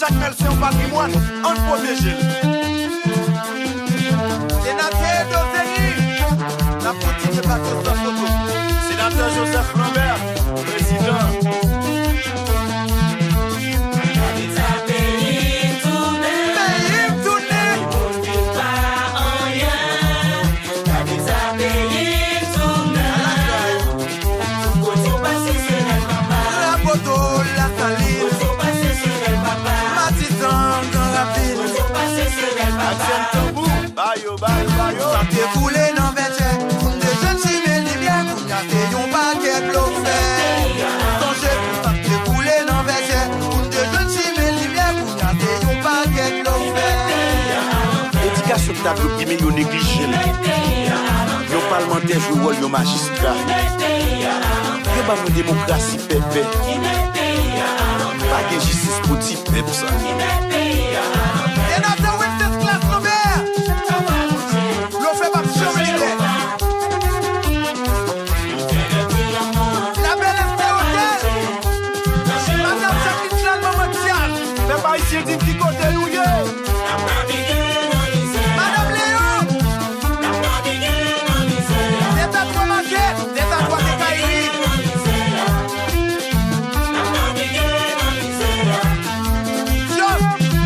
naturel, c'est un patrimoine, on protège. Sénateur Dozeni, la politique n'est pas toute sa photo. Sénateur Joseph Lambert, président. Ça t'est coulé dans 20 ans. Pour des jeunes civils libyens, pour n'y a fait un paquet de l'eau fait. Ça t'est coulé dans 20 ans. Pour des jeunes civils libyens, pour n'y a fait un paquet de l'eau fait. L'éducation de tableau qui est négligée. Les parlementaires jouent le rôle de magistrat. Que pas une démocratie pépé. Pas de justice pour type peuple ça. Haïtien dit qui côté nous y est. Madame Léon. C'est à toi maquette, c'est à toi de Kairi.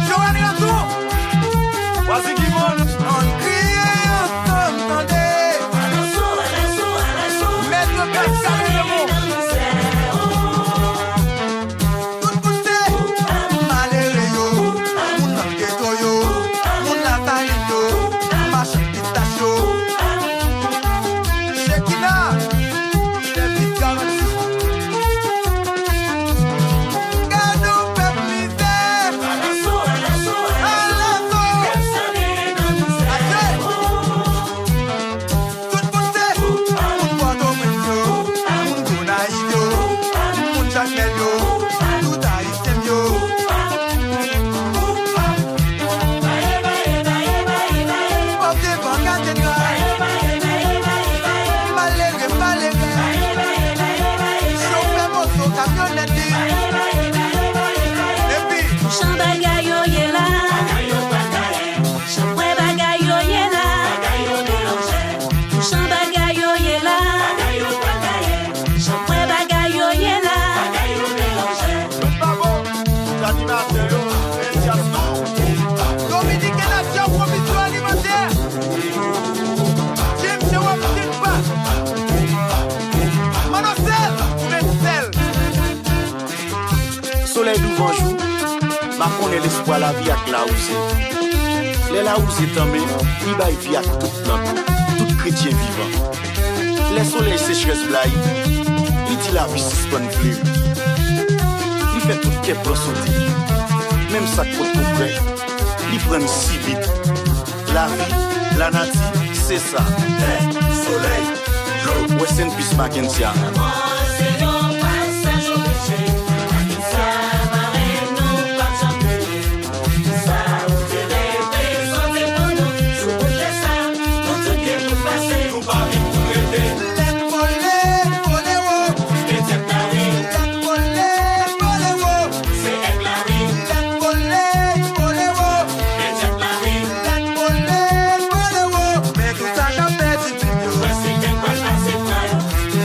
Joanne et tout. Voici qui monte. On crie, on entendait. Maître Gassarion. Soleil d'ouvant jour, ma connaît l'espoir la vie avec la housse. Les la housse est en main, il va vie avec tout le tout chrétien vivant. Les soleils sécheresse blaye, il dit la vie suspend plus. Il fait tout qui est pour sauter. Même ça pour tout près, il prend si vite. La vie, la nature, c'est ça. Soleil, l'eau, West End Peace Mackenzie.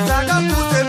Saga pour tes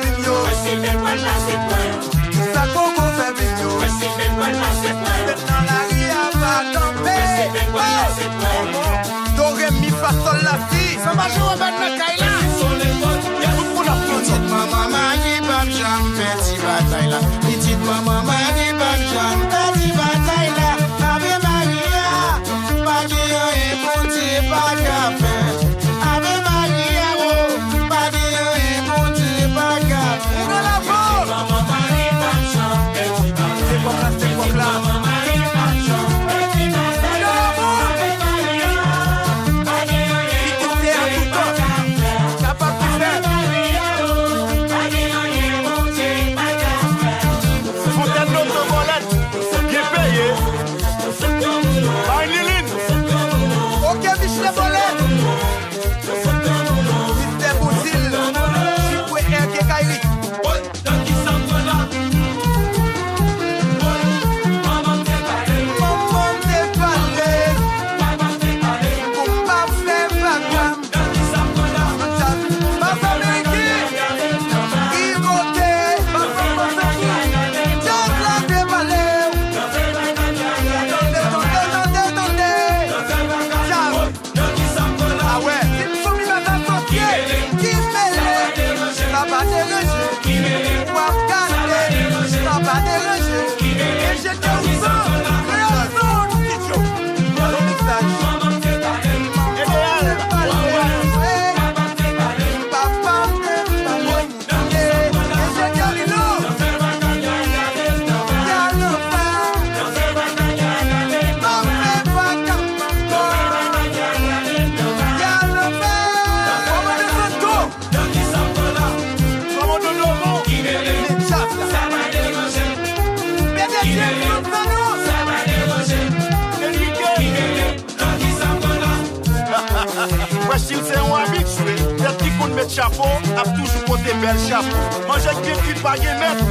Ouais, s'il c'est un habitué, peut-être qu'il compte mettre chapeau, a toujours porté bel chapeau. Manger bien qu'il pas y mettre.